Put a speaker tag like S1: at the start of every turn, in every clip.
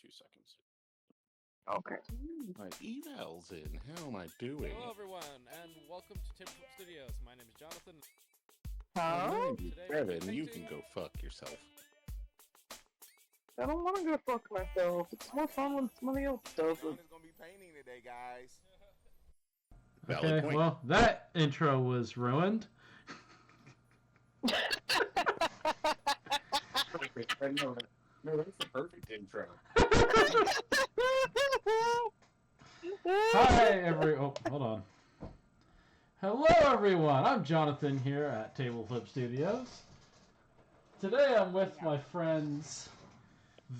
S1: 2 seconds.
S2: Okay.
S3: My email's in. How am I doing?
S4: Hello, everyone, and welcome to Templars Studios. My name is Jonathan.
S2: Huh?
S4: Today
S3: Kevin,
S4: we're
S3: you
S4: painting-
S3: can go fuck yourself.
S2: I don't want to go fuck myself. It's more fun when somebody else does
S5: John
S2: it.
S5: is gonna be painting today, guys.
S3: Valid
S6: Okay,
S3: point.
S6: well, that intro was ruined.
S3: Perfect. No, that's the perfect intro.
S6: Hi, oh, hold on. Hello, everyone. I'm Jonathan here at Table Flip Studios. Today I'm with my friends,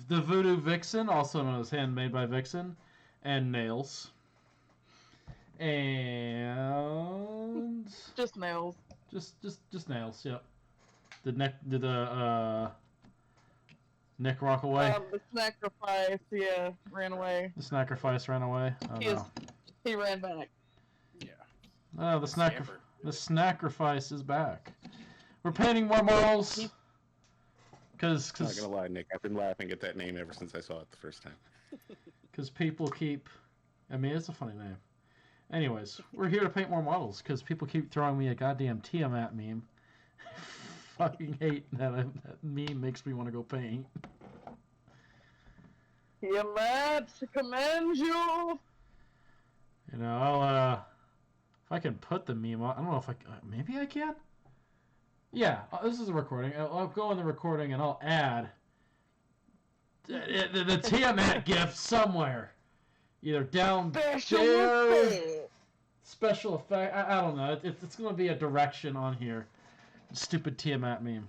S6: the Voodoo Vixen, also known as Handmade by Vixen, and Nails. And
S2: Just nails.
S6: just Nails. Yep. Did Nick rock away?
S2: The sacrifice, yeah, ran away.
S6: The sacrifice ran away. Oh no.
S2: He ran back.
S1: Yeah.
S6: Oh, the
S1: Snapper.
S6: sacrifice is back. We're painting more models.
S3: Not gonna lie, Nick, I've been laughing at that name ever since I saw it the first time.
S6: Because people keep... I mean, it's a funny name. Anyways, we're here to paint more models because people keep throwing me a goddamn Tiamat meme. Fucking hate that meme makes me want to go paint.
S2: Tiamat, commend you!
S6: You know, I'll, if I can put the meme on... I don't know if I... maybe I can? Yeah, this is a recording. I'll go in the recording and I'll add the Tiamat gif somewhere. Either down there... Special effect. I don't know. It's going to be a direction on here. Stupid Tiamat meme.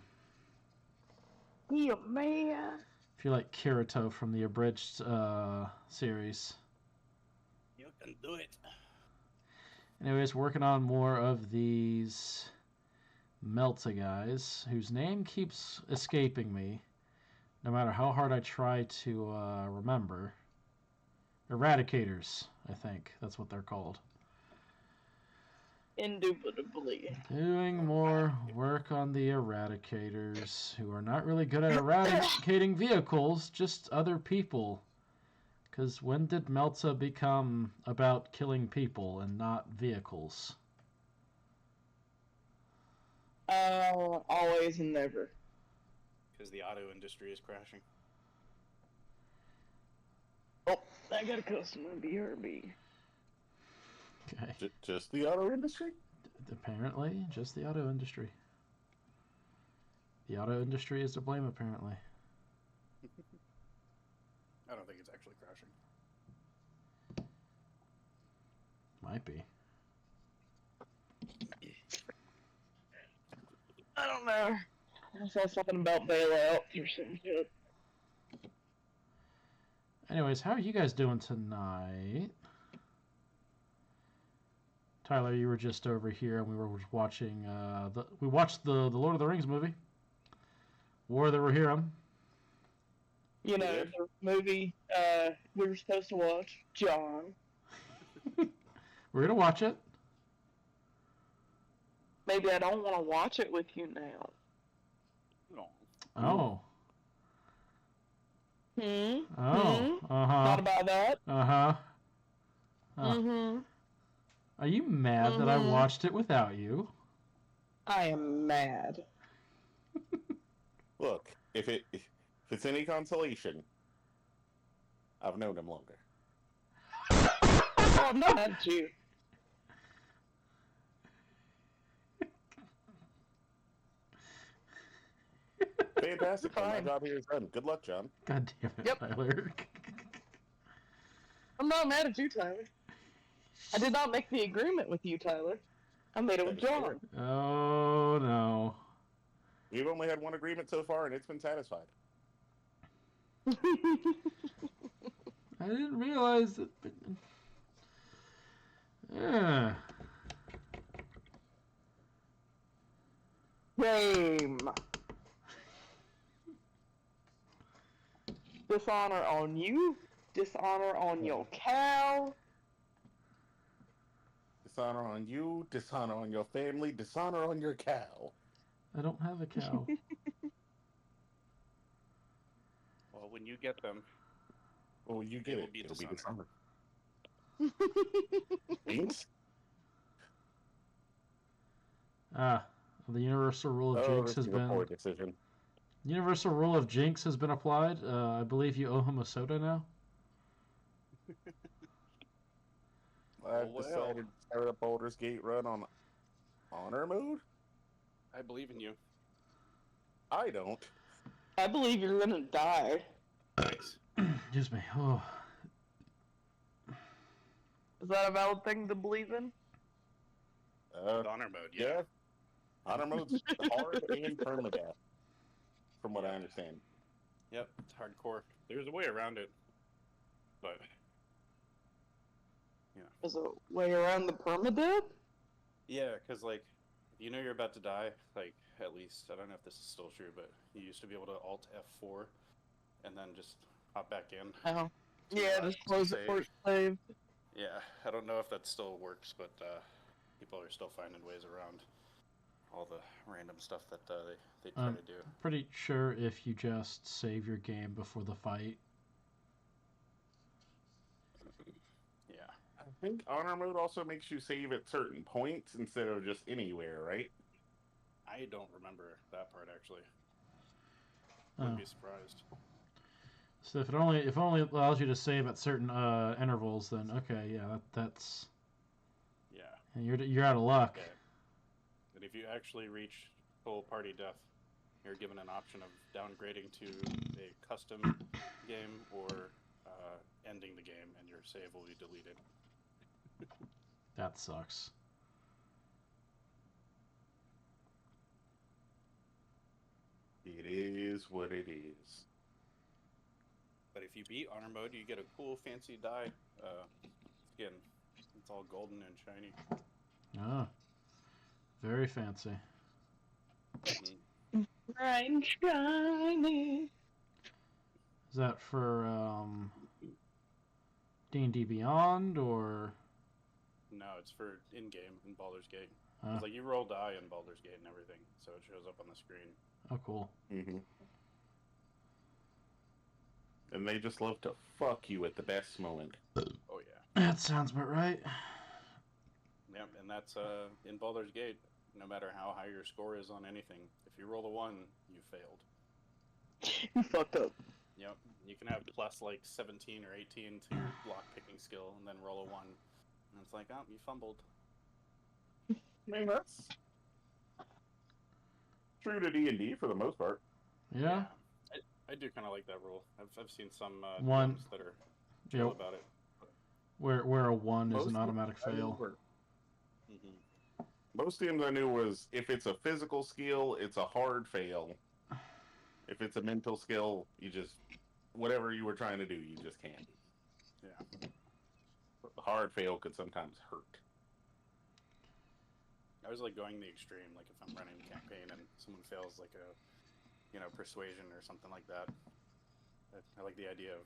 S2: Yeah, man.
S6: If you like Kirito from the abridged series.
S1: You can do it.
S6: Anyways, working on more of these Melta guys, whose name keeps escaping me, no matter how hard I try to remember. Eradicators, I think. That's what they're called.
S2: Indubitably.
S6: Doing more work on the Eradicators, who are not really good at eradicating vehicles, just other people. Because when did Melta become about killing people and not vehicles?
S2: Always and never.
S1: Because the auto industry is crashing.
S2: Oh, I got a customer, BRB.
S6: Okay.
S3: Just the auto industry?
S6: Apparently, just the auto industry. The auto industry is to blame, apparently.
S1: I don't think it's actually crashing.
S6: Might be.
S2: I don't know. I saw something about bailouts or some shit.
S6: Anyways, how are you guys doing tonight? Tyler, you were just over here, and we were watching. We watched the Lord of the Rings movie, War of the Rohirrim.
S2: You know, the movie we were supposed to watch, John.
S6: We're gonna watch it.
S2: Maybe I don't want to watch it with you now.
S1: No.
S6: Oh.
S2: Oh.
S6: Uh huh.
S2: Not about that.
S6: Uh huh.
S2: Mm-hmm.
S6: Are you mad that I watched it without you?
S2: I am mad.
S3: Look, if it's any consolation, I've known him longer.
S2: Oh, I'm not mad at you.
S3: Fantastic. My
S2: Fine.
S3: job here is done. Good luck, John.
S6: God damn it,
S2: Yep.
S6: Tyler.
S2: I'm not mad at you, Tyler. I did not make the agreement with you, Tyler. I made it with John.
S6: Oh no.
S3: We've only had one agreement so far, and it's been satisfied.
S6: I didn't realize that. Yeah.
S2: Game. Dishonor on you. Dishonor on your cow.
S3: Dishonor on you, dishonor on your family, dishonor on your cow.
S6: I don't have a cow.
S1: Well, when you get them,
S3: Well, you get
S1: will
S3: it.
S1: beat
S3: It'll
S1: the
S3: be the
S1: summer.
S3: summer. Jinx?
S6: The universal rule of Jinx
S3: this
S6: has
S3: is a poor
S6: been
S3: decision.
S6: universal rule of Jinx has been applied. I believe you owe him a soda now.
S3: I've
S1: well.
S3: decided to start a Baldur's Gate run on honor mode.
S1: I believe in you.
S3: I don't.
S2: I believe you're gonna die.
S1: Nice.
S6: Excuse me. Oh.
S2: Is that a valid thing to believe in?
S1: Honor mode,
S3: Yeah.
S1: yeah.
S3: Honor mode's hard and permadeath, from what I understand.
S1: Yep, it's hardcore. There's a way around it, but
S2: There's a way around the permadeath?
S1: yeah, because like you know you're about to die. Like at least I don't know if this is still true, but you used to be able to Alt F4 and then just hop back in.
S2: Oh.
S1: to,
S2: Yeah,
S1: uh,
S2: just
S1: to
S2: close it
S1: save.
S2: for save.
S1: Yeah, I don't know if that still works, but people are still finding ways around all the random stuff that they try to do.
S6: Pretty sure if you just save your game before the fight.
S1: Yeah.
S3: I think honor mode also makes you save at certain points instead of just anywhere, right?
S1: I don't remember that part actually.
S6: Oh.
S1: Wouldn't be surprised.
S6: So if it only allows you to save at certain intervals, then okay, yeah, that's
S1: Yeah.
S6: and you're out of luck.
S1: Okay. But if you actually reach full party death, you're given an option of downgrading to a custom game or ending the game, and your save will be deleted.
S6: That sucks.
S3: It is what it is.
S1: But if you beat honor mode, you get a cool fancy die skin. It's all golden and shiny.
S6: Ah, very fancy.
S1: Mm-hmm.
S2: Bright and shiny.
S6: Is that for D&D Beyond or?
S1: No, it's for in-game in Baldur's Gate.
S6: Ah.
S1: It's like you roll die in Baldur's Gate and everything, so it shows up on the screen.
S6: Oh, cool.
S3: Mm-hmm. And they just love to fuck you at the best moment.
S1: Oh yeah.
S6: That sounds about right.
S1: Yeah, and that's in Baldur's Gate. No matter how high your score is on anything, if you roll a 1, you failed.
S2: You fucked up.
S1: Yep. You can have plus like 17 or 18 to your block picking skill, and then roll a 1, and it's like, oh, you fumbled.
S3: I mean, that's true to D&D for the most part.
S6: Yeah.
S1: I do kind of like that rule. I've seen some
S6: One.
S1: DMs that are chill
S6: Yep.
S1: about it.
S6: Where a 1 is
S3: Most
S6: an
S3: of
S6: automatic
S3: I knew
S6: fail.
S3: were-
S1: Mm-hmm.
S3: Most teams I knew was if it's a physical skill, it's a hard fail. If it's a mental skill, you just whatever you were trying to do, you just can't.
S1: Yeah.
S3: But the hard fail could sometimes hurt.
S1: I was like going the extreme, like if I'm running a campaign and someone fails like a, persuasion or something like that. I like the idea of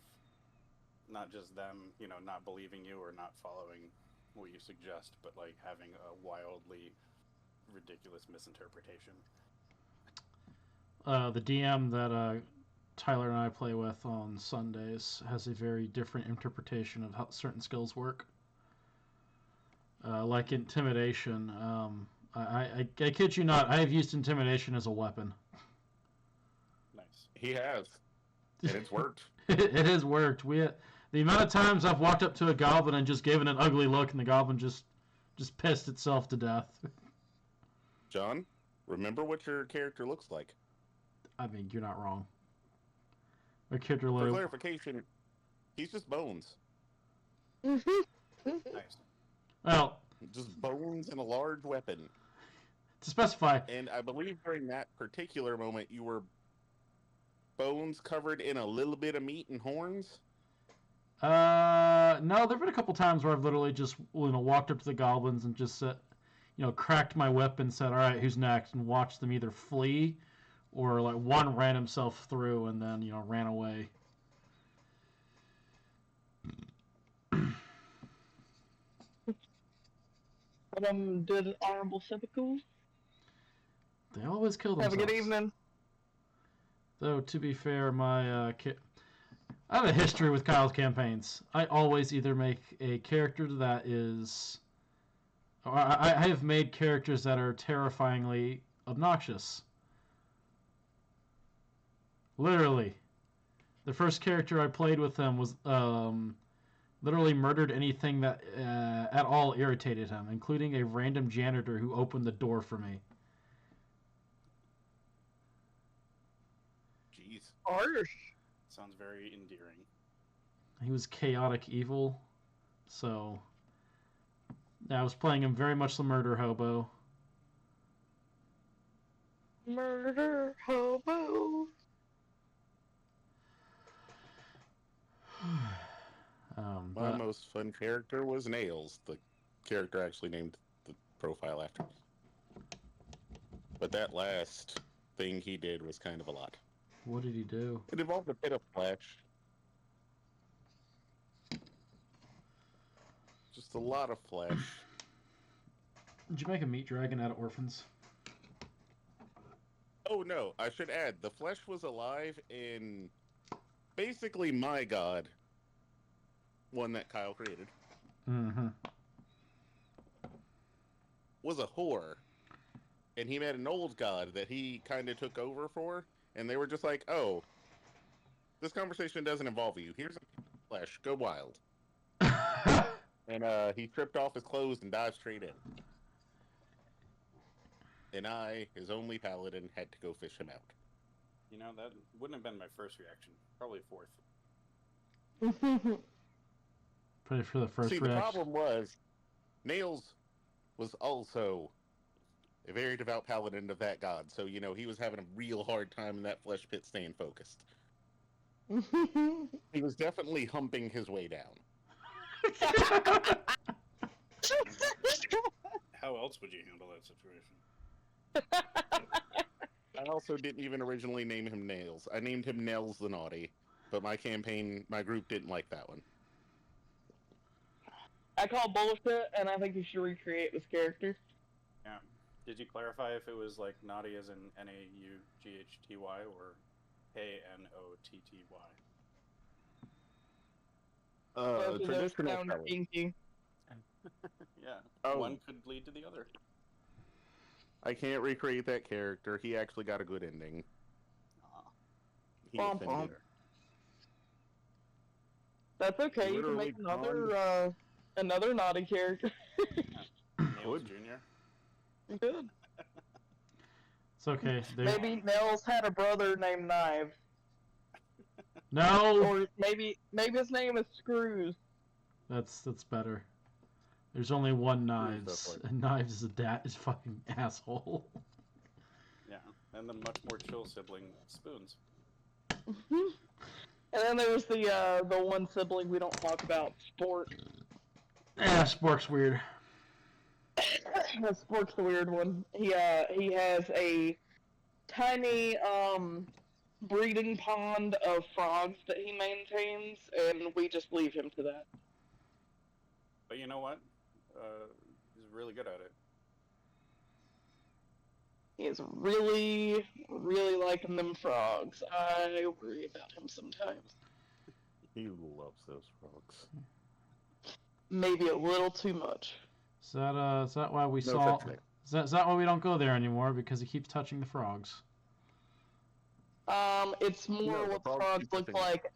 S1: not just them, not believing you or not following what you suggest, but like having a wildly ridiculous misinterpretation.
S6: The DM that Tyler and I play with on Sundays has a very different interpretation of how certain skills work. Like intimidation. I kid you not, I have used intimidation as a weapon.
S1: Nice.
S3: He has, and it's worked.
S6: It has worked. The amount of times I've walked up to a goblin and just given an ugly look, and the goblin just pissed itself to death.
S3: John, remember what your character looks like.
S6: I mean, you're not wrong. My character
S3: For
S6: literally.
S3: clarification, he's just bones.
S1: Nice.
S6: Well,
S3: Just bones and a large weapon.
S6: to specify,
S3: And I believe during that particular moment, you were bones covered in a little bit of meat and horns.
S6: no, there've been a couple times where I've literally just walked up to the goblins and just said, cracked my whip and said, "All right, who's next?" and watched them either flee or like one ran himself through and then ran away.
S2: But did honorable seppuku.
S6: They always kill
S2: Have
S6: themselves.
S2: a good evening.
S6: Though to be fair, my I have a history with Kyle's campaigns. I always either make a character that is... Or I have made characters that are terrifyingly obnoxious. Literally. The first character I played with him was literally murdered anything that at all irritated him, including a random janitor who opened the door for me.
S3: Jeez.
S2: Harsh.
S1: Sounds very endearing.
S6: He was chaotic evil, so yeah, I was playing him very much the murder hobo.
S2: Murder hobo.
S3: My
S6: But
S3: most fun character was Nails, the character I actually named the profile after. But that last thing he did was kind of a lot.
S6: what did he do?
S3: It involved a bit of flash. Just a lot of flash.
S6: Did you make a meat dragon out of orphans?
S3: Oh no, I should add, the flesh was alive in basically my god. One that Kyle created.
S6: Mm-hmm.
S3: Was a whore. And he met an old god that he kind of took over for. And they were just like, oh, this conversation doesn't involve you. Here's a flesh. Go wild. And he stripped off his clothes and dived straight in. And I, his only paladin, had to go fish him out.
S1: You know, that wouldn't have been my first reaction. Probably fourth.
S6: Put it for the first
S3: See,
S6: reaction.
S3: the problem was, Nails was also a very devout paladin of that god. So, you know, he was having a real hard time in that flesh pit staying focused. He was definitely humping his way down.
S1: How else would you handle that situation?
S3: I also didn't even originally name him Nails. I named him Nails the Naughty. But my group didn't like that one.
S2: I call bullshit, and I think you should recreate this character.
S1: Yeah. Did you clarify if it was like naughty as in N-A-U-G-H-T-Y or A-N-O-T-T-Y?
S2: Both of those
S3: Traditional
S2: sound
S3: color.
S2: kinky.
S1: Yeah.
S3: Oh.
S1: One could lead to the other.
S3: I can't recreate that character. He actually got a good ending.
S1: Aw.
S3: He
S2: Bum,
S3: offended
S2: bum.
S3: her.
S2: That's okay. You can
S3: Literally
S2: make another naughty character.
S1: Nails Jr.
S2: Good.
S6: It's okay.
S2: Maybe Nels had a brother named Knives,
S6: No!
S2: or maybe his name is Screws.
S6: That's better. There's only one
S3: Screws
S6: Knives,
S3: does work.
S6: and Knives is a fucking asshole.
S1: Yeah. And the much more chill sibling, Spoons.
S2: And then there's the one sibling we don't talk about, Sport.
S6: Yeah, Spork's weird.
S2: Sport's the weird one. He has a tiny breeding pond of frogs that he maintains, and we just leave him to that.
S1: But you know what? He's really good at it.
S2: He is really, really liking them frogs. I worry about him sometimes.
S3: He loves those frogs.
S2: Maybe a little too much.
S6: Is that why we
S3: No
S6: saw?
S3: such thing.
S6: Is that why we don't go there anymore? Because he keeps touching the frogs.
S2: It's more
S3: No, the
S2: what the
S3: frogs
S2: frogs
S3: keep
S2: look
S3: touching
S2: like.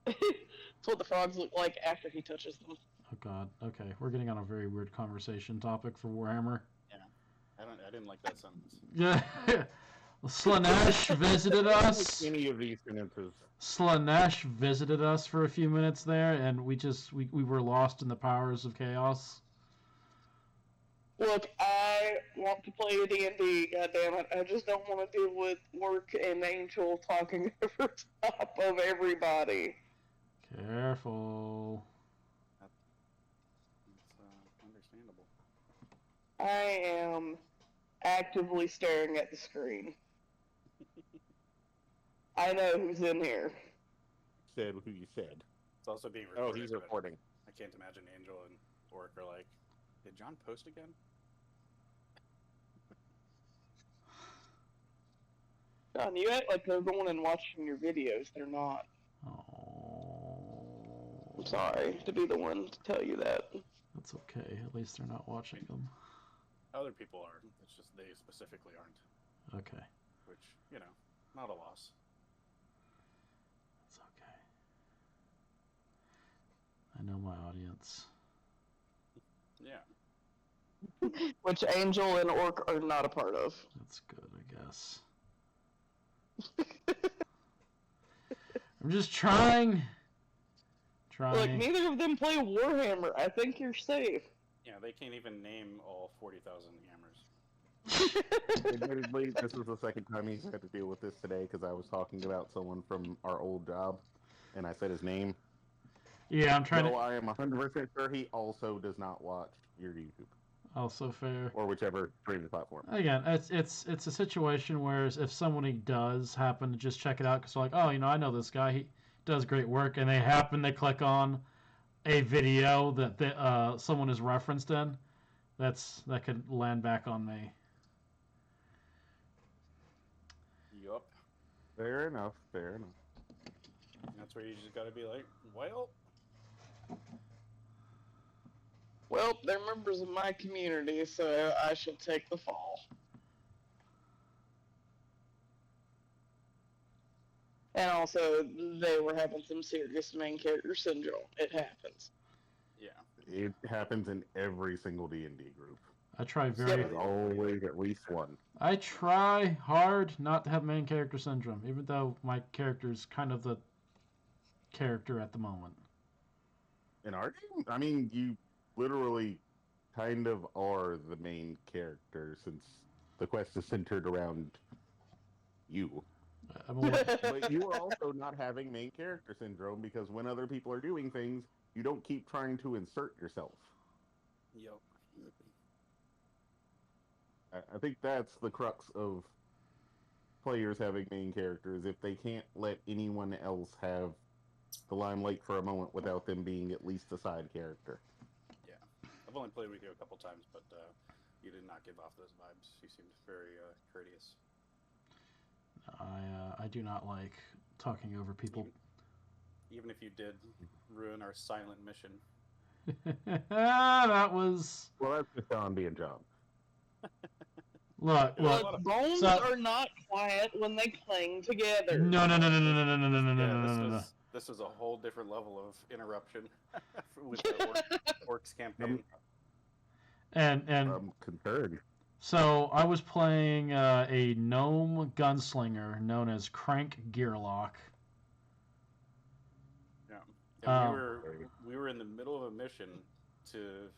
S2: It's what the frogs look like after he touches them.
S6: Oh God. Okay, we're getting on a very weird conversation topic for Warhammer.
S1: I didn't like that sentence.
S6: Yeah. Slanesh visited us.
S3: Any of these sentences.
S6: Slanesh visited us for a few minutes there, and we were lost in the powers of chaos.
S2: Look, I want to play D&D, goddammit. I just don't want to deal with work and Angel talking over top of everybody.
S6: Careful.
S1: It's understandable.
S2: I am actively staring at the screen. I know who's in here.
S3: Said who you said.
S1: It's also being
S3: Oh,
S1: recorded.
S3: he's
S1: but
S3: recording.
S1: I can't imagine Angel and Orc are like, did John post again?
S2: John, you act like they're going and watching your videos. They're not.
S6: Oh.
S2: I'm sorry to be the one to tell you that.
S6: That's okay. At least they're not watching them.
S1: Other people are. It's just they specifically aren't.
S6: Okay.
S1: Which, you know, not a loss.
S6: It's okay. I know my audience.
S1: Yeah.
S2: Which Angel and Orc are not a part of.
S6: That's good, I guess. I'm just trying.
S2: Look, neither of them play Warhammer. I think you're safe.
S1: Yeah, they can't even name all 40,000 hammers.
S3: Admittedly, this is the second time he's had to deal with this today because I was talking about someone from our old job, and I said his name.
S6: Yeah, I'm trying
S3: So
S6: to.
S3: I am 100% sure he also does not watch your YouTube
S6: Also fair.
S3: or whichever streaming platform.
S6: Again, it's a situation where if somebody does happen to just check it out because they're like, oh, you know, I know this guy, he does great work, and they happen to click on a video that someone is referenced in, that could land back on me.
S1: Yup.
S3: Fair enough, fair enough.
S1: That's where you just gotta be like, well.
S2: Well, they're members of my community, so I should take the fall. And also, they were having some serious main character syndrome. It happens.
S1: Yeah.
S3: It happens in every single D&D group.
S6: I try
S3: There's always at least one.
S6: I try hard not to have main character syndrome, even though my character's kind of the character at the moment.
S3: In our game, I mean, you literally kind of are the main character since the quest is centered around you. But you are also not having main character syndrome because when other people are doing things, you don't keep trying to insert yourself.
S1: Yup.
S3: I think that's the crux of players having main characters. If they can't let anyone else have the limelight for a moment without them being at least a side character.
S1: Yeah. I've only played with you a couple times, but you did not give off those vibes. You seemed very courteous.
S6: I do not like talking over people.
S1: Even if you did ruin our silent mission.
S6: That was...
S3: Well, that's just John being John.
S6: Look.
S2: Bones are not quiet when they cling together.
S6: No.
S1: Yeah, this was a whole different level of interruption with the Orcs campaign.
S6: And
S3: I'm concerned.
S6: so I was playing a gnome gunslinger known as Crank Gearlock.
S1: Yeah. And we were in the middle of a mission to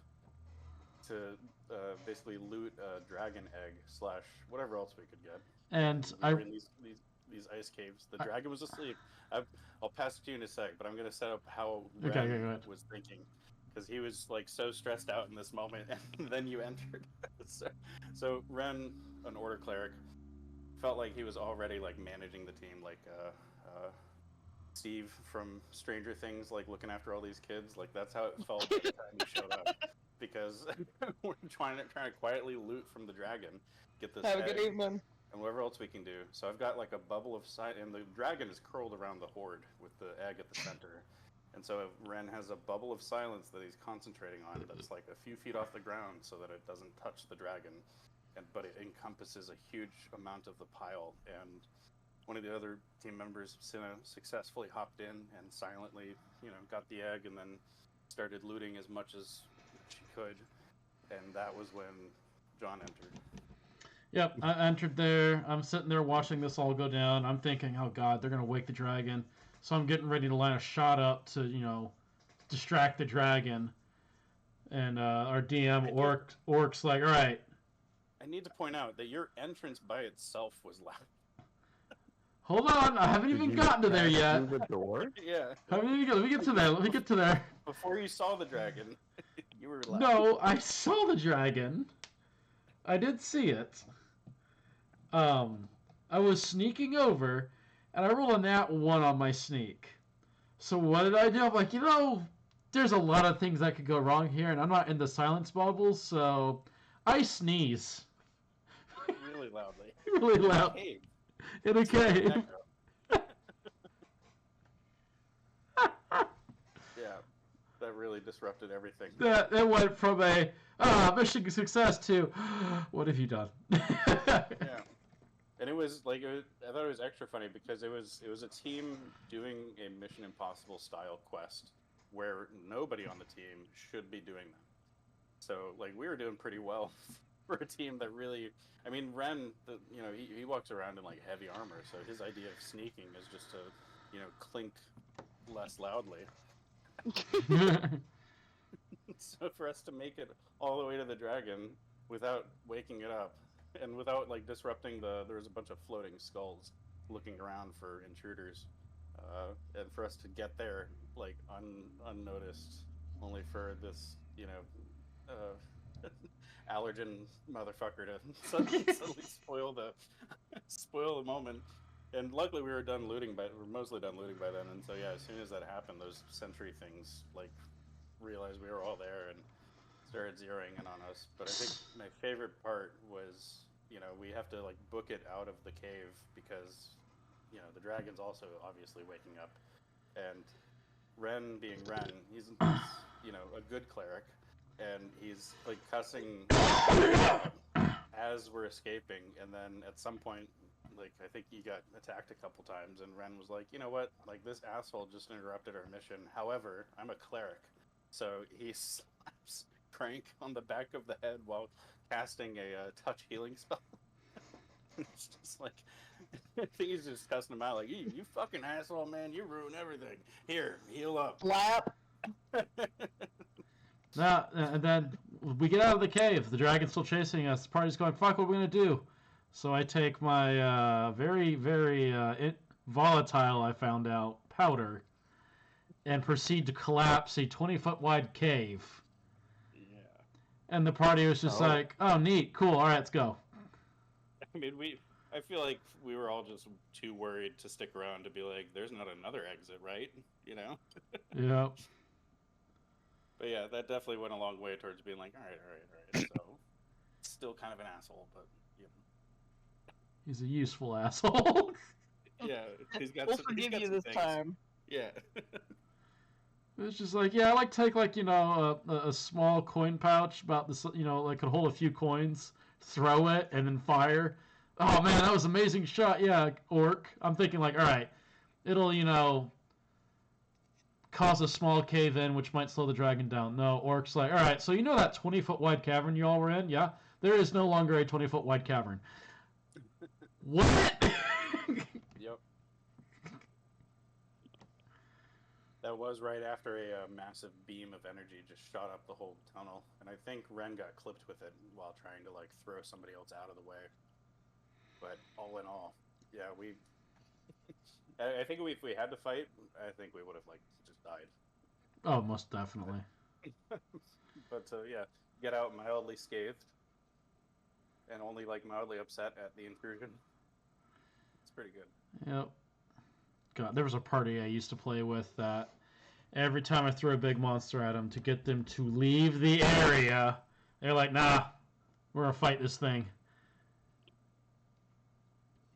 S1: basically loot a dragon egg / whatever else we could get.
S6: And
S1: we were in these ice caves. The dragon was asleep. I'll pass it to you in a sec, but I'm gonna set up how Ren was thinking, because he was like so stressed out in this moment, and then you entered. so Ren, an order cleric, felt like he was already like managing the team, like Steve from Stranger Things, like looking after all these kids. Like that's how it felt by the time you showed up. Because we're trying to quietly loot from the dragon, get this
S2: Have a
S1: egg,
S2: good evening.
S1: and whatever else we can do. So I've got like a bubble of sight, and the dragon is curled around the horde with the egg at the center. And so Ren has a bubble of silence that he's concentrating on that's like a few feet off the ground so that it doesn't touch the dragon, but it encompasses a huge amount of the pile. And one of the other team members successfully hopped in and silently, got the egg and then started looting as much as she could, and that was when John entered.
S6: Yep, I entered there. I'm sitting there watching this all go down. I'm thinking, oh god, they're gonna wake the dragon. So I'm getting ready to line a shot up to, distract the dragon. And our DM Orc's like, all right.
S1: I need to point out that your entrance by itself was loud.
S6: Hold on, I haven't even gotten to there yet.
S3: The door?
S1: Yeah.
S6: Let me get to there.
S1: Before you saw the dragon, you were loud.
S6: No, I saw the dragon. I did see it. I was sneaking over, and I rolled a nat 1 on my sneak. So what did I do? I'm like, there's a lot of things that could go wrong here, and I'm not in the silence bubbles, so I sneeze.
S1: Really loudly.
S6: Really loud.
S1: Hey.
S6: In a cave.
S1: Yeah. that really disrupted everything.
S6: It went from a mission success to what have you done?
S1: Yeah, and it was like I thought it was extra funny because it was a team doing a Mission Impossible style quest where nobody on the team should be doing that. So like we were doing pretty well for a team that really. I mean, Ren, he walks around in like heavy armor, so his idea of sneaking is just to, clink less loudly. So for us to make it all the way to the dragon without waking it up and without like disrupting there was a bunch of floating skulls looking around for intruders, and for us to get there like unnoticed, only for this allergen motherfucker to suddenly spoil the moment. And luckily we were mostly done looting by then. And so yeah, as soon as that happened, those sentry things like realized we were all there and started zeroing in on us. But I think my favorite part was we have to like book it out of the cave because the dragon's also obviously waking up, and Ren being Ren, he's a good cleric. And he's like cussing as we're escaping, and then at some point, like I think he got attacked a couple times, and Ren was like, you know what, like this asshole just interrupted our mission. However, I'm a cleric, so he slaps Crank on the back of the head while casting a touch healing spell. It's just like I think he's just cussing him out, like you fucking asshole, man, you ruin everything. Here, heal up.
S2: Slap.
S6: Now, and then we get out of the cave. The dragon's still chasing us. The party's going, fuck, what are we going to do? So I take my very, very volatile, I found out, powder, and proceed to collapse a 20-foot wide cave.
S1: Yeah.
S6: And the party was just like, oh, neat, cool, all right, let's go.
S1: I mean, I feel like we were all just too worried to stick around to be like, there's not another exit, right?
S6: Yeah.
S1: But yeah, that definitely went a long way towards being like, all right. So, still kind of an asshole, but
S6: He's a useful asshole.
S1: yeah, he's got.
S2: We'll forgive you this time.
S1: Yeah.
S6: It's just like, yeah, I like to take like a small coin pouch about this, like could hold a few coins, throw it, and then fire. Oh man, that was an amazing shot. Yeah, orc. I'm thinking like, all right, it'll cause a small cave in, which might slow the dragon down. No, orc's like, all right, so that 20-foot wide cavern you all were in? Yeah, there is no longer a 20-foot wide cavern. What?
S1: Yep. That was right after a massive beam of energy just shot up the whole tunnel, and I think Ren got clipped with it while trying to like throw somebody else out of the way. But all in all, yeah, I think if we had to fight, I think we would have like just died.
S6: Oh, most definitely.
S1: But yeah, get out mildly scathed, and only like mildly upset at the intrusion. It's pretty good.
S6: Yep. God, there was a party I used to play with that every time I threw a big monster at them to get them to leave the area, they're like, nah, we're gonna fight this thing.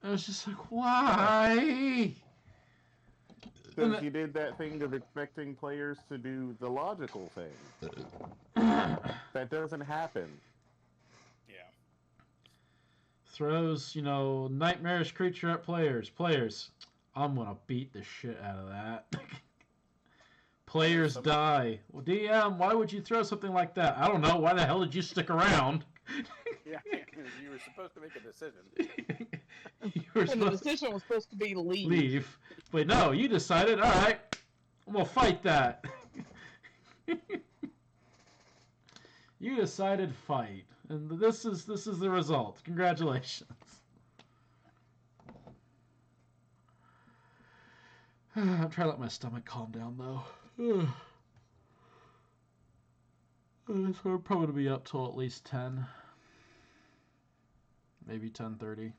S6: I was just like, why?
S3: Because you did that thing of expecting players to do the logical thing. That doesn't happen.
S1: Yeah.
S6: Throws, nightmarish creature at players. Players, I'm gonna beat the shit out of that. Players die. Well, DM, why would you throw something like that? I don't know. Why the hell did you stick around?
S1: Yeah, you were supposed to make a decision.
S2: And the decision was supposed to be leave.
S6: Leave. But no, you decided, all right, I'm going to fight that. You decided fight. And this is the result. Congratulations. I'm trying to let my stomach calm down, though. So I'm probably going to be up till at least 10. Maybe 10:30.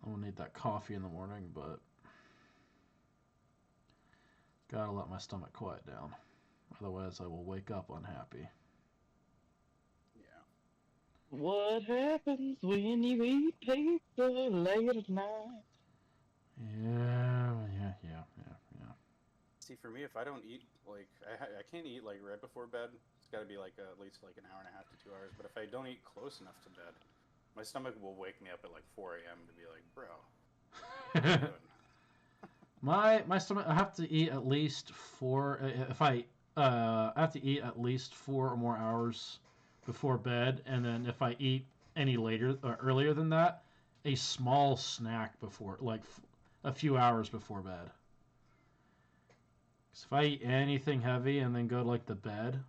S6: I will need that coffee in the morning, but gotta let my stomach quiet down. Otherwise, I will wake up unhappy.
S1: Yeah.
S2: What happens when you eat pizza late at night?
S6: Yeah.
S1: See, for me, if I don't eat, like, I can't eat, like, right before bed. It's got to be, like, at least, like, an hour and a half to 2 hours. But if I don't eat close enough to bed, my stomach will wake me up at, like, 4 a.m. to be like, bro, what are you doing?
S6: My stomach. I have to eat at least four. If I have to eat at least 4 or more hours before bed, and then if I eat any later or earlier than that, a small snack before, like a few hours before bed. 'Cause if I eat anything heavy and then go to like the bed,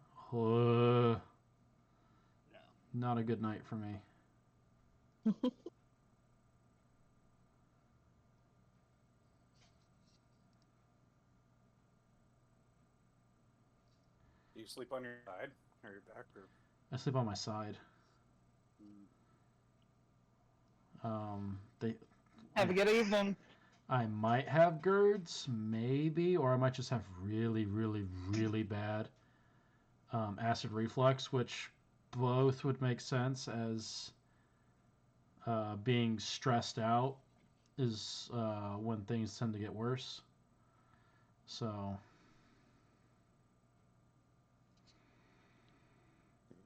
S6: not a good night for me.
S1: Do you sleep on your side or your back? Or...
S6: I sleep on my side. They.
S2: Have a good evening.
S6: I might have GERDs, maybe, or I might just have really, really, really bad acid reflux, which both would make sense as being stressed out is when things tend to get worse. So,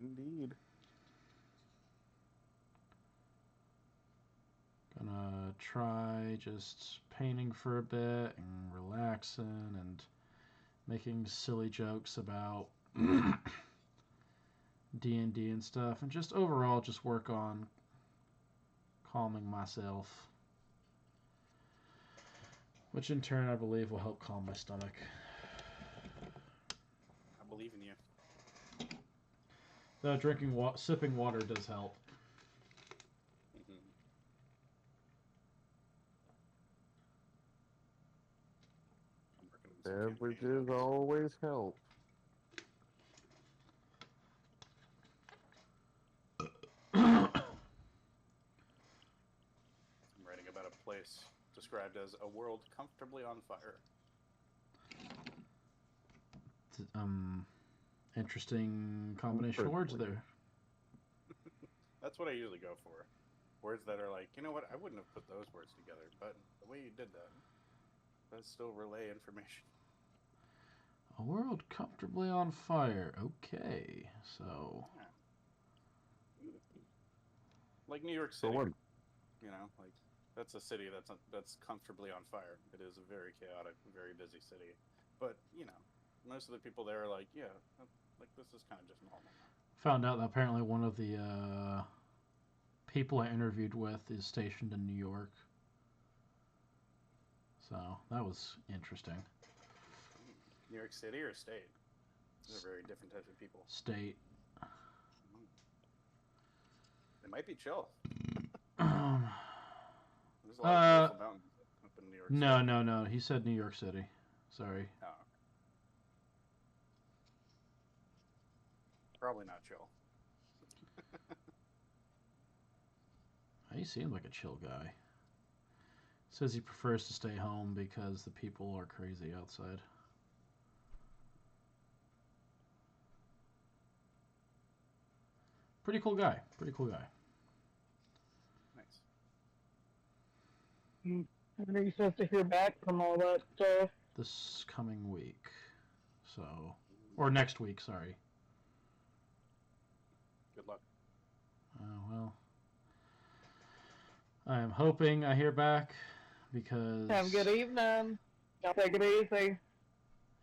S3: Indeed.
S6: gonna try just painting for a bit and relaxing and making silly jokes about D&D and stuff, and just overall just work on calming myself, which in turn I believe will help calm my stomach.
S1: I believe in you.
S6: Though sipping water does help.
S3: Beverages always help.
S1: I'm writing about a place described as a world comfortably on fire.
S6: Interesting combination of words there.
S1: That's what I usually go for. Words that are like, you know what, I wouldn't have put those words together, but the way you did that, does still relay information.
S6: A world comfortably on fire. Okay, so...
S1: Yeah. Like New York City. You know, like, that's a city that's comfortably on fire. It is a very chaotic, very busy city. But, you know, most of the people there are like, yeah, like, this is kind of just normal.
S6: Found out that apparently one of the people I interviewed with is stationed in New York. So, that was interesting.
S1: New York City or state? These are very different types of people.
S6: State.
S1: They might be chill.
S6: Um,
S1: There's a lot of beautiful mountains up in New York City.
S6: No. He said New York City. Sorry.
S1: Oh. Probably not chill.
S6: He seemed like a chill guy. Says he prefers to stay home because the people are crazy outside. Pretty cool guy.
S1: Nice.
S2: When are you supposed to hear back from all that stuff?
S6: This coming week. So, or next week, sorry.
S1: Good luck.
S6: Well, I am hoping I hear back because...
S2: Have a good evening. Y'all take it easy.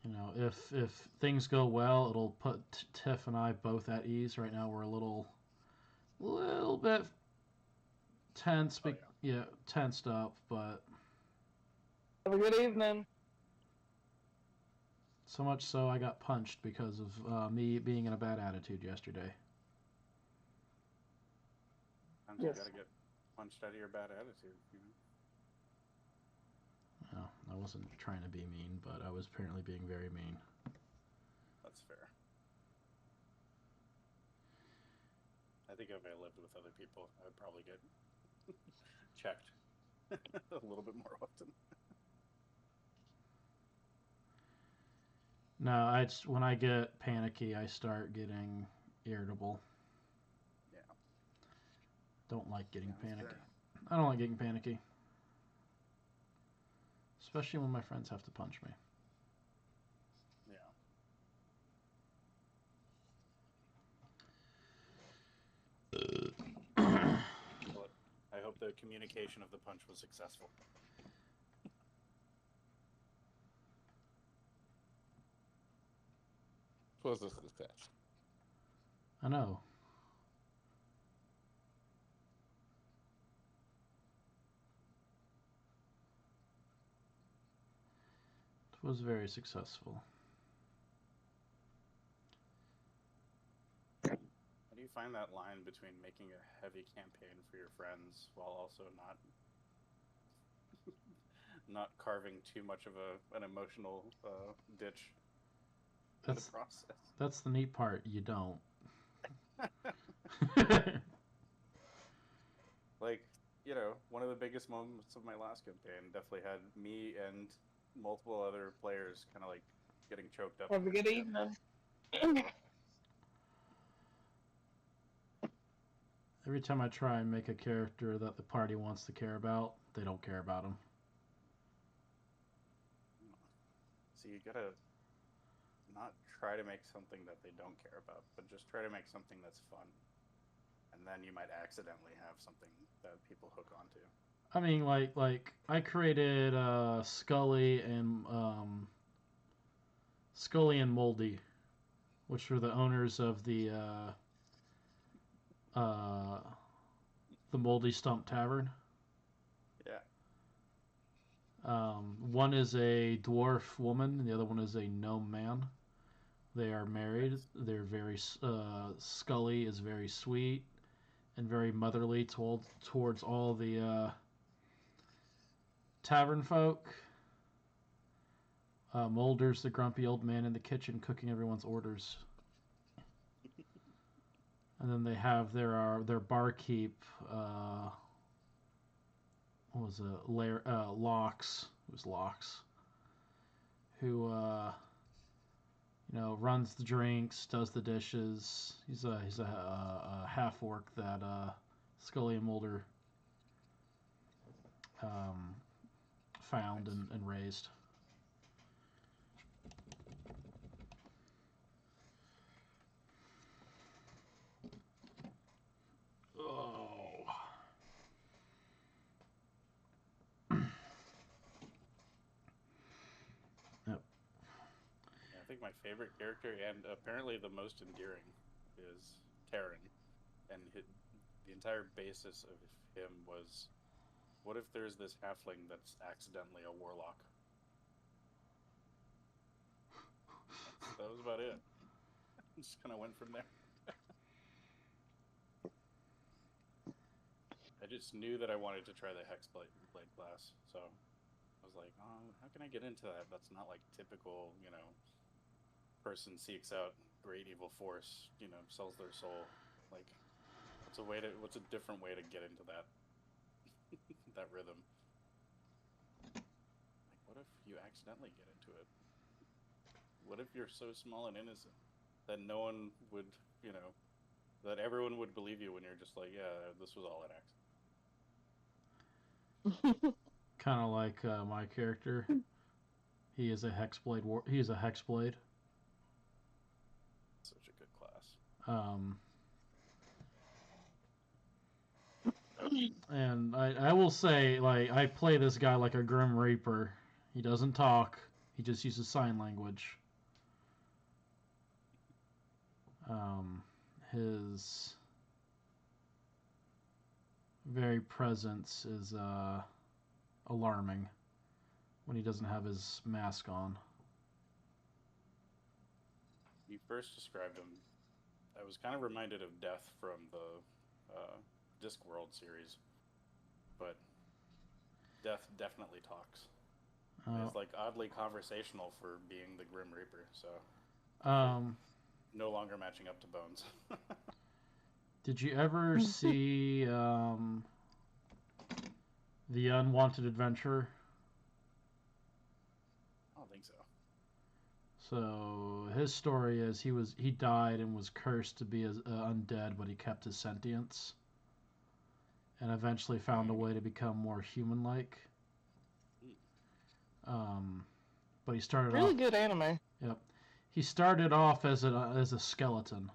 S6: You know, if things go well, it'll put Tiff and I both at ease. Right now, we're a little bit tense. Yeah, tensed up, but
S2: Have a good evening.
S6: so much so I got punched because of me being in a bad attitude yesterday.
S1: Sometimes you gotta get punched out of your bad attitude, you know?
S6: Well, I wasn't trying to be mean, but I was apparently being very mean.
S1: That's fair. I think if I lived with other people, I would probably get checked a little bit more often.
S6: No, when I get panicky, I start getting irritable.
S1: Yeah.
S6: Don't like getting panicky.
S1: Fair.
S6: I don't like getting panicky. Especially when my friends have to punch me.
S1: hope the communication of the punch was successful.
S3: Was a success.
S6: I know. It was very successful.
S1: How do you find that line between making a heavy campaign for your friends while also not carving too much of an emotional ditch in the process?
S6: That's the neat part. You don't.
S1: Like, one of the biggest moments of my last campaign definitely had me and multiple other players kind of like getting choked up.
S2: Have a good evening.
S6: Every time I try and make a character that the party wants to care about, they don't care about him.
S1: So you gotta not try to make something that they don't care about, but just try to make something that's fun. And then you might accidentally have something that people hook onto.
S6: I mean, like I created Scully and Moldy, which were the owners of the Moldy Stump Tavern.
S1: Yeah.
S6: One is a dwarf woman, and the other one is a gnome man. They are married.
S1: Nice.
S6: They're very Scully is very sweet and very motherly towards all the tavern folk. Mulder's the grumpy old man in the kitchen cooking everyone's orders. And then they have their barkeep. What was it? Locks. It was Locks. Who runs the drinks, does the dishes. He's a half orc that Scully and Mulder found and raised.
S1: I think my favorite character, and apparently the most endearing, is Terran. And the entire basis of him was, what if there's this halfling that's accidentally a warlock? That was about it. Just kind of went from there. I just knew that I wanted to try the Hexblade class, so I was like, oh, how can I get into that? That's not like typical, person seeks out great evil force, sells their soul. Like, what's a different way to get into that that rhythm? Like, what if you accidentally get into it? What if you're so small and innocent that no one would, that everyone would believe you when you're just like, yeah, this was all an accident.
S6: Kind of like my character. He is a Hexblade. He is a Hexblade.
S1: Such a good class.
S6: And I will say, like, I play this guy like a Grim Reaper. He doesn't talk. He just uses sign language. His very presence is alarming when he doesn't have his mask on.
S1: You first described him, I was kind of reminded of Death from the Discworld series, but Death definitely talks. He's like oddly conversational for being the Grim Reaper, so no longer matching up to Bones.
S6: Did you ever see The Unwanted Adventurer?
S1: I don't think so.
S6: So his story is he died and was cursed to be undead, but he kept his sentience, and eventually found a way to become more human-like. But he started
S2: really
S6: off
S2: good anime.
S6: Yep, he started off as a skeleton.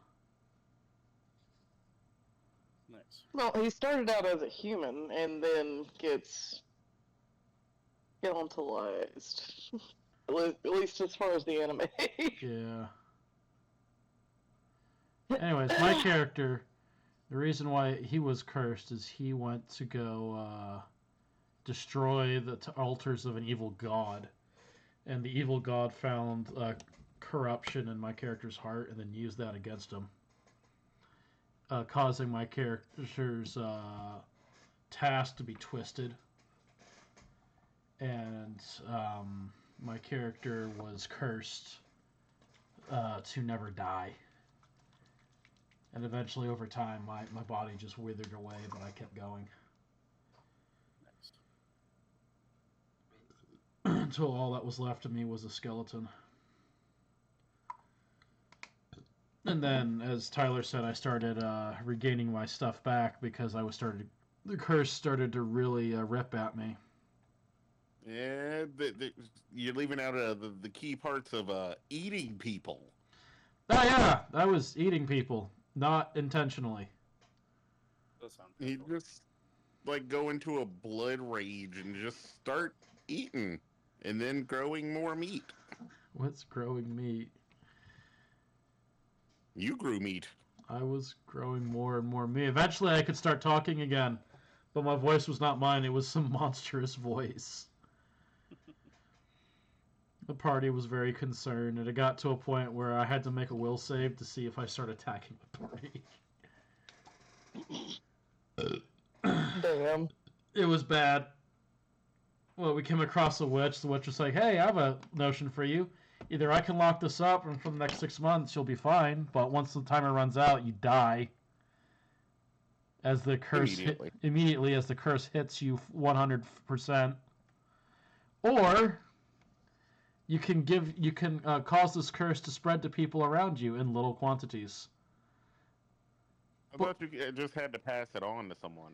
S1: Nice.
S2: Well, he started out as a human and then gets skeletonized. At least as far as the anime.
S6: Yeah. Anyways, my character, the reason why he was cursed is he went to go destroy the altars of an evil god. And the evil god found corruption in my character's heart and then used that against him. Causing my character's task to be twisted. And my character was cursed to never die. And eventually, over time, my body just withered away, but I kept going. Until all that was left of me was a skeleton. And then, as Tyler said, I started regaining my stuff back because the curse started to really rip at me.
S3: Yeah, you're leaving out the key parts of eating people.
S6: Oh yeah, I was eating people, not intentionally.
S1: Does sound
S3: You
S1: painful.
S3: just like go into a blood rage and just start eating, and then growing more meat.
S6: What's growing meat?
S3: You grew meat.
S6: I was growing more and more meat. Eventually, I could start talking again, but my voice was not mine. It was some monstrous voice. The party was very concerned, and it got to a point where I had to make a will save to see if I start attacking the party.
S2: Damn.
S6: It was bad. Well, we came across a witch. The witch was like, hey, I have a notion for you. Either I can lock this up, and for the next 6 months, you'll be fine, but once the timer runs out, you die. As the curse immediately as the curse hits you 100%. Or you can cause this curse to spread to people around you in little quantities.
S3: I thought you just had to pass it on to someone.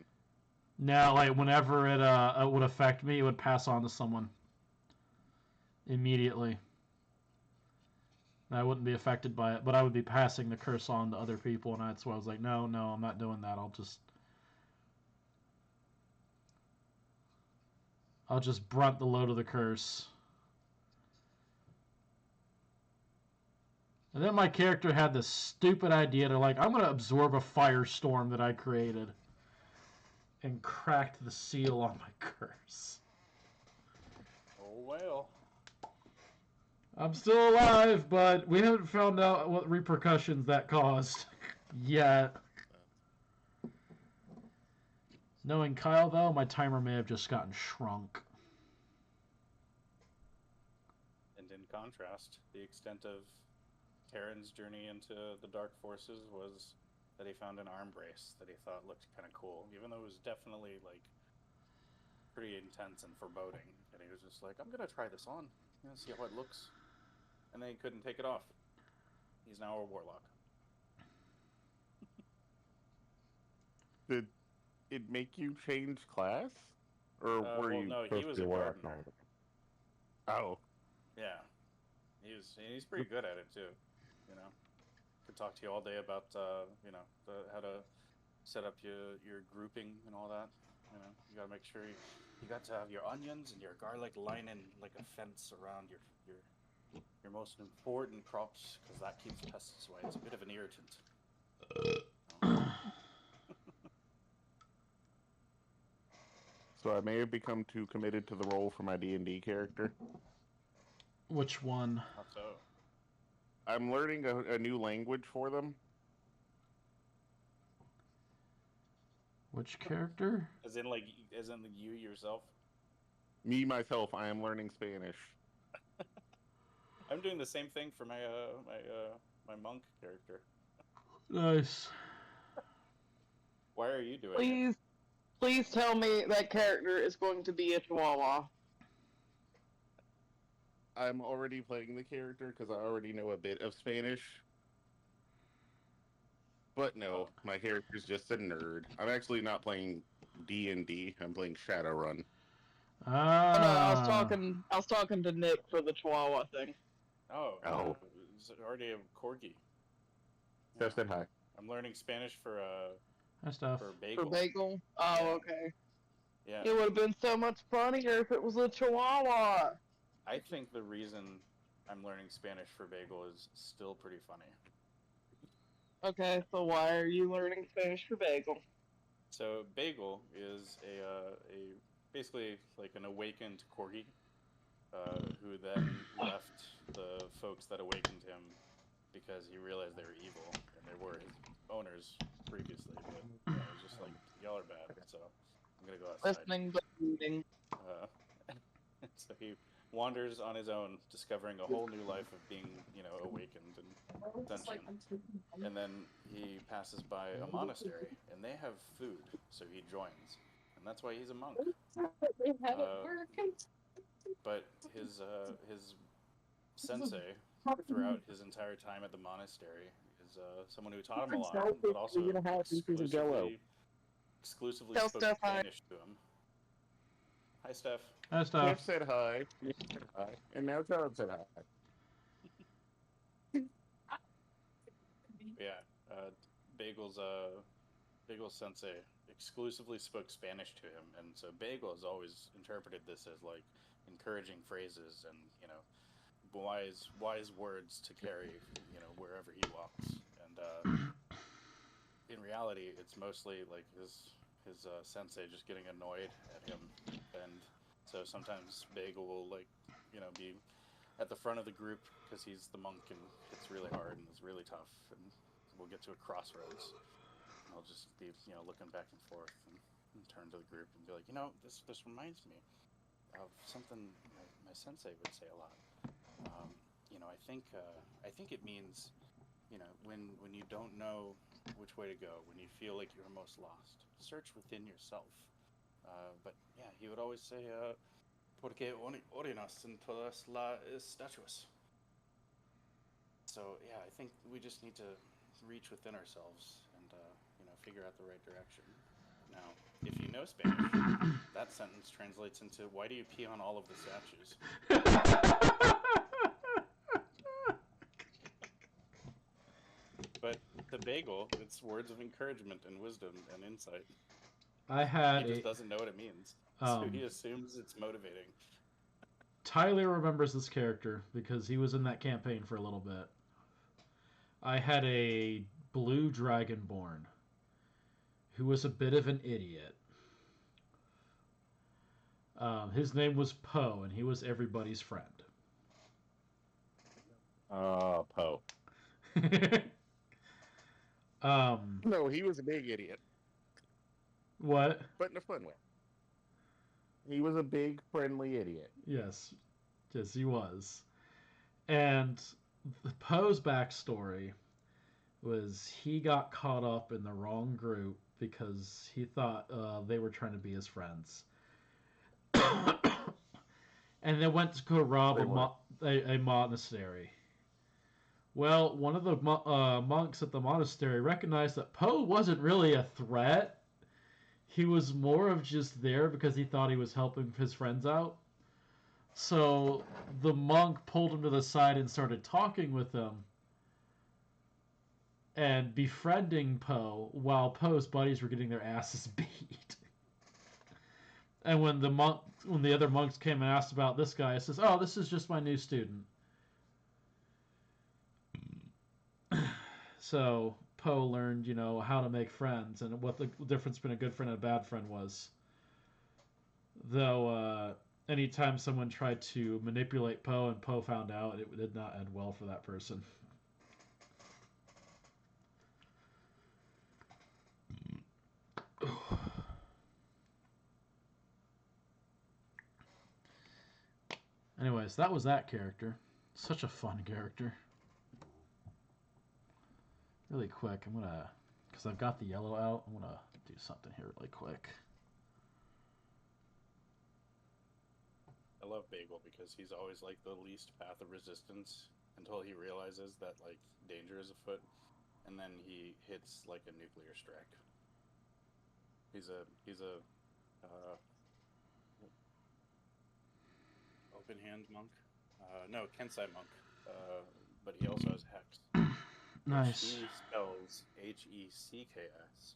S6: Now, like whenever it would affect me, it would pass on to someone immediately. I wouldn't be affected by it, but I would be passing the curse on to other people, and that's why I was like, no, I'm not doing that. I'll just brunt the load of the curse. And then my character had this stupid idea to I'm going to absorb a firestorm that I created. And cracked the seal on my curse.
S1: Oh well.
S6: I'm still alive, but we haven't found out what repercussions that caused yet. Knowing Kyle, though, my timer may have just gotten shrunk.
S1: And in contrast, the extent of Terran's journey into the Dark Forces was that he found an arm brace that he thought looked kind of cool, even though it was definitely pretty intense and foreboding. And he was just like, I'm gonna try this on, see how it looks. And then he couldn't take it off. He's now a warlock.
S3: Did it make you change class, or were you
S1: no,
S3: supposed
S1: he was
S3: to
S1: a
S3: be warlock?
S1: gardener.
S3: Oh,
S1: Yeah, he's pretty good at it too. Could talk to you all day about how to set up your grouping and all that. You got to make sure you got to have your onions and your garlic lining like a fence around your most important crops, because that keeps pests away. It's a bit of an irritant.
S3: so I may have become too committed to the role for my D&D character.
S6: Which one?
S1: How so?
S3: I'm learning a new language for them.
S6: Which character?
S1: As in you yourself?
S3: Me, myself, I am learning Spanish.
S1: I'm doing the same thing for my monk character.
S6: Nice.
S1: Why are you doing it?
S2: Please tell me that character is going to be a chihuahua.
S3: I'm already playing the character because I already know a bit of Spanish. But no, my character's just a nerd. I'm actually not playing D&D. I'm playing Shadowrun.
S6: Ah.
S2: Oh, no, I was talking to Nick for the chihuahua thing.
S3: Oh.
S1: It's already a corgi.
S3: Steph said hi.
S1: I'm learning Spanish for
S6: Hi, Steph.
S1: For Bagel.
S2: For Bagel? Oh,
S1: Yeah.
S2: okay.
S1: Yeah.
S2: It would have been so much funnier if it was a Chihuahua.
S1: I think the reason I'm learning Spanish for Bagel is still pretty funny.
S2: Okay, so why are you learning Spanish for Bagel?
S1: So Bagel is a basically like an awakened corgi, who then left the folks that awakened him because he realized they were evil and they were his owners previously. But yeah, it was just like, y'all are bad, so I'm gonna go outside.
S2: Listening but reading.
S1: So he wanders on his own, discovering a whole new life of being, awakened and sentient. And then he passes by a monastery, and they have food, so he joins, and that's why he's a monk. But his sensei, throughout his entire time at the monastery, is someone who taught him a lot, but also exclusively
S2: Tell
S1: spoke
S2: Steph hi.
S1: Spanish to him. Hi, Steph.
S6: Hi, Steph.
S3: Jeff said hi. You said hi. And now John said hi.
S1: Yeah, Bagel's sensei exclusively spoke Spanish to him, and so Bagel has always interpreted this as like encouraging phrases and wise words to carry wherever he walks. And in reality, it's mostly like his sensei just getting annoyed at him, and so sometimes Bagel will be at the front of the group because he's the monk and it's really hard and it's really tough, and we'll get to a crossroads and I'll just be looking back and forth and turn to the group and be like, this reminds me of something my sensei would say a lot. I think it means when you don't know which way to go, when you feel like you're most lost, search within yourself. But yeah, he would always say, porque orinas en todas las estatuas. So yeah, I think we just need to reach within ourselves and figure out the right direction. Now, if you know Spanish, that sentence translates into, why do you pee on all of the statues? But the Bagel, it's words of encouragement and wisdom and insight. He just doesn't know what it means. So he assumes it's motivating.
S6: Tyler remembers this character because he was in that campaign for a little bit. I had a blue dragonborn who was a bit of an idiot. His name was Poe, and he was everybody's friend.
S3: Poe. No, he was a big idiot.
S6: What?
S3: But in a fun way. He was a big, friendly idiot.
S6: Yes, he was. And Poe's backstory was he got caught up in the wrong group because he thought they were trying to be his friends. And they went to go rob a monastery. Well, one of the monks at the monastery recognized that Poe wasn't really a threat. He was more of just there because he thought he was helping his friends out. So the monk pulled him to the side and started talking with him and befriending Poe while Poe's buddies were getting their asses beat. And when the other monks came and asked about this guy, he says, "Oh, this is just my new student." So Poe learned, how to make friends and what the difference between a good friend and a bad friend was. Though anytime someone tried to manipulate Poe and Poe found out, it did not end well for that person. Anyways, that was that character. Such a fun character. Really quick, I'm gonna, because I've got the yellow out, I'm gonna do something here really quick.
S1: I love Bagel because he's always like the least path of resistance until he realizes that like danger is afoot, and then he hits like a nuclear strike. He's a open hand monk. No, Kensai monk. But he also has Hex.
S6: Nice.
S1: He spells Hecks.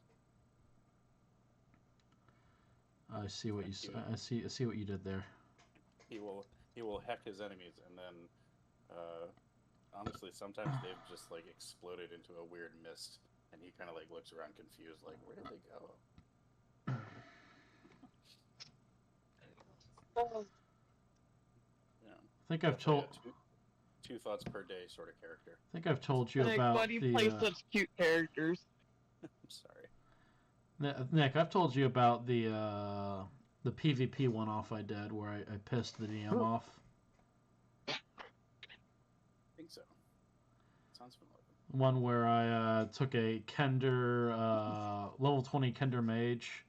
S6: I see what you I see what you did there.
S1: He will heck his enemies, and then honestly, sometimes they've just like exploded into a weird mist, and he kind of like looks around confused, like, where did they go? Yeah.
S6: I think I've told.
S1: Two thoughts per day sort of character.
S6: I think I've told you
S2: Nick,
S6: about
S2: why do you
S6: the.
S2: play such cute characters?
S1: I'm sorry.
S6: Nick, I've told you about the PvP one-off I did where I pissed the DM off.
S1: I think so. Sounds familiar.
S6: One where I took a Kender level 20 Kender mage,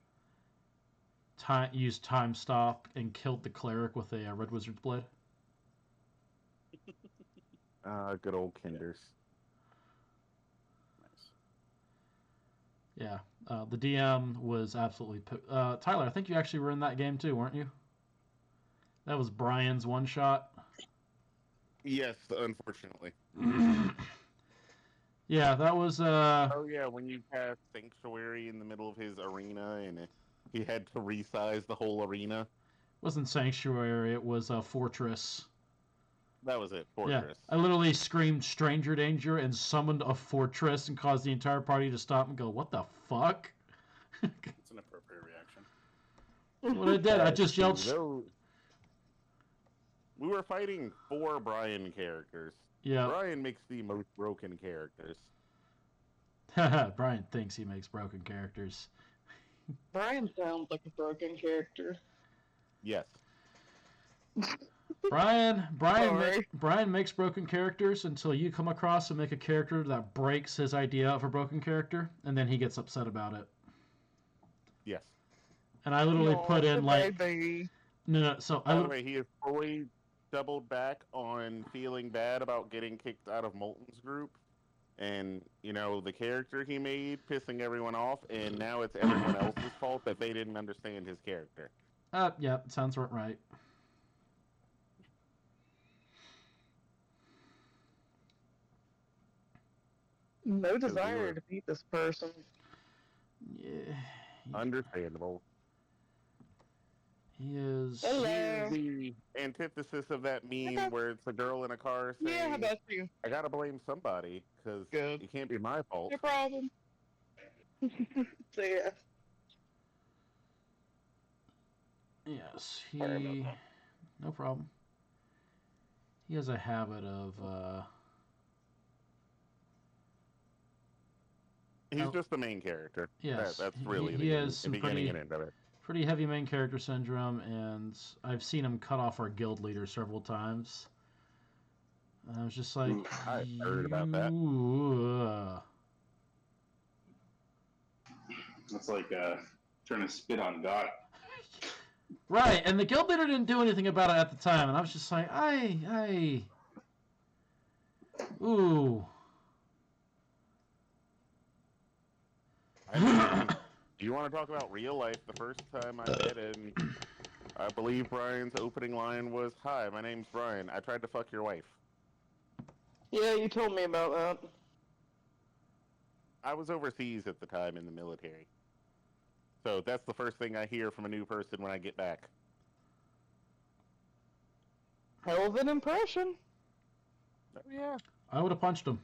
S6: used time stop, and killed the cleric with a red wizard's blade.
S3: Good old Kinders.
S1: Nice.
S6: Yeah, the DM was absolutely... Tyler, I think you actually were in that game too, weren't you? That was Brian's one-shot.
S3: Yes, unfortunately.
S6: Yeah, that was...
S3: Oh yeah, when you passed Sanctuary in the middle of his arena, and he had to resize the whole arena.
S6: It wasn't Sanctuary, it was Fortress.
S3: That was it,
S6: Yeah,
S3: Fortress.
S6: I literally screamed Stranger Danger and summoned a fortress and caused the entire party to stop and go, what the fuck?
S1: It's an appropriate reaction.
S6: What I did, I just yelled...
S3: We were fighting 4 Brian characters.
S6: Yeah.
S3: Brian makes the most broken characters.
S6: Brian thinks he makes broken characters.
S2: Brian sounds like a broken character.
S3: Yes.
S6: Brian
S2: Sorry.
S6: Brian makes broken characters until you come across and make a character that breaks his idea of a broken character, and then he gets upset about it.
S3: Yes.
S6: And I literally put in like
S2: baby.
S6: no. So
S3: By the way, he has fully doubled back on feeling bad about getting kicked out of Molten's group, and the character he made pissing everyone off, and now it's everyone else's fault that they didn't understand his character.
S6: Yeah, sounds right.
S2: No desire to beat this person.
S6: Yeah.
S3: Understandable.
S6: He is.
S2: Hello.
S3: The antithesis of that meme where it's a girl in a car saying,
S2: Yeah, how about you?
S3: I gotta blame somebody, because
S2: Good.
S3: it can't be my fault.
S2: No problem. So yeah.
S6: Yes,
S2: Sorry about
S6: he.
S2: that.
S6: No problem. He has a habit of.
S3: He's just the main character.
S6: Yes,
S3: That's really
S6: he has some
S3: the beginning
S6: pretty-
S3: and end of it.
S6: Pretty heavy main character syndrome, and I've seen him cut off our guild leader several times. And I was just like,
S3: I heard about that.
S7: It's like trying to spit on God.
S6: Right, and the guild leader didn't do anything about it at the time, and I was just like, ooh.
S3: Do you want to talk about real life? The first time I met him, I believe Brian's opening line was, "Hi, my name's Brian. I tried to fuck your wife."
S2: Yeah, you told me about that.
S3: I was overseas at the time in the military. So that's the first thing I hear from a new person when I get back.
S2: Hell of an impression.
S3: Oh, yeah.
S6: I would have punched him.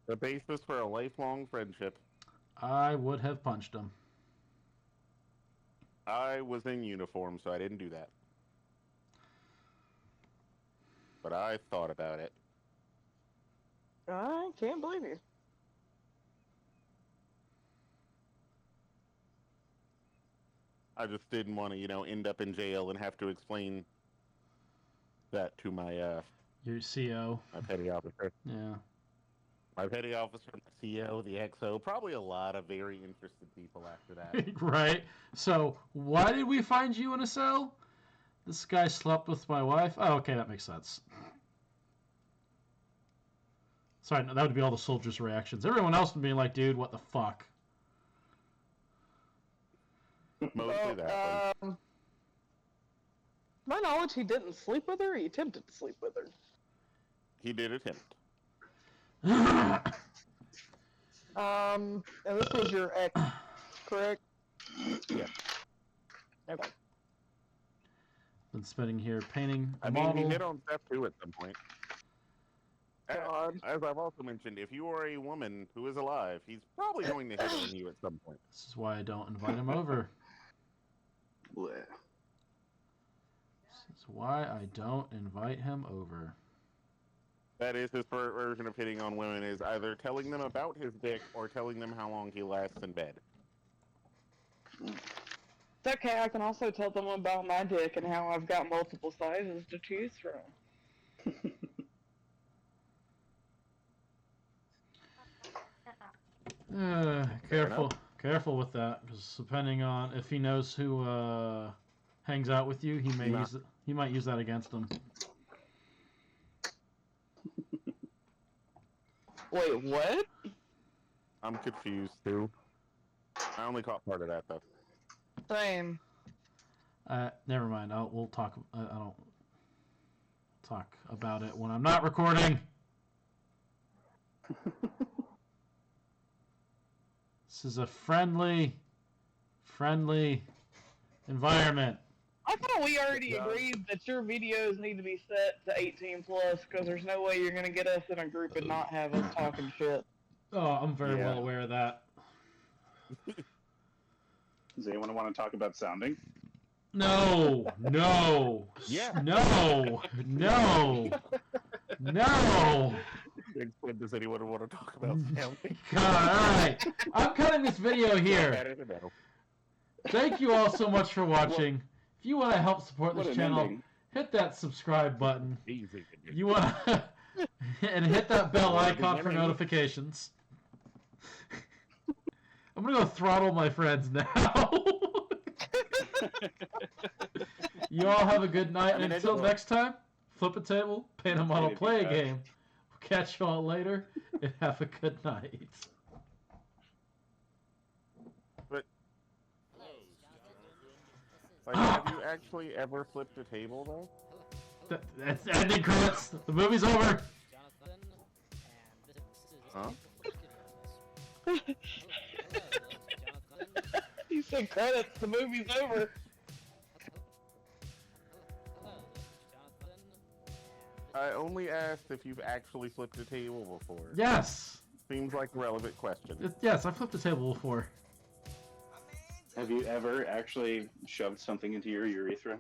S3: The basis for a lifelong friendship.
S6: I would have punched him.
S3: I was in uniform, so I didn't do that. But I thought about it.
S2: I can't believe you.
S3: I just didn't want to, end up in jail and have to explain that to my
S6: Your CO.
S3: my petty officer.
S6: Yeah.
S3: My petty officer, my CO, the XO, probably a lot of very interested people after that.
S6: Right. So, why did we find you in a cell? This guy slept with my wife? Oh, okay, that makes sense. Sorry, no, that would be all the soldiers' reactions. Everyone else would be like, dude, what the fuck?
S3: Mostly that one.
S2: To my knowledge, he didn't sleep with her. He attempted to sleep with her.
S3: He did attempt.
S2: And this was your ex, correct?
S3: Yeah.
S2: Okay.
S6: Been spending here painting a
S3: I mean,
S6: model.
S3: he hit on step 2 at some point.
S2: God.
S3: As I've also mentioned, if you are a woman who is alive, he's probably going to hit on you at some point.
S6: This is why I don't invite him over.
S7: Blech.
S6: This is why I don't invite him over.
S3: That is his version of hitting on women, is either telling them about his dick or telling them how long he lasts in bed.
S2: It's okay, I can also tell them about my dick and how I've got multiple sizes to choose from.
S6: Careful with that, because depending on if he knows who hangs out with you, he might use that against him.
S2: Wait, what?
S3: I'm confused, too. I only caught part of that, though.
S2: Same.
S6: Never mind. We'll talk. I don't talk about it when I'm not recording. This is a friendly environment.
S2: I thought we already agreed that your videos need to be set to 18 plus, because there's no way you're gonna get us in a group and not have us talking shit.
S6: Oh, I'm very well aware of that.
S7: Does anyone want to talk about sounding?
S6: No.
S3: Yeah.
S6: No.
S3: Does anyone want to talk about sounding?
S6: God, alright. I'm cutting this video here. Thank you all so much for watching. If you want to help support this channel, hit that subscribe button.
S3: Easy.
S6: You want to... and hit that bell icon for notifications. I'm going to go throttle my friends now. You all have a good night, and until next time, flip a table, paint a model, play a game. We'll catch you all later, and have a good night.
S3: But, like, have you actually ever flipped a table, though?
S6: That's ending credits. The movie's over.
S3: Huh?
S2: You said credits, the movie's over.
S3: I only asked if you've actually flipped a table before.
S6: Yes.
S3: Seems like a relevant question.
S6: Yes, I flipped a table before.
S7: Have you ever actually shoved something into your urethra?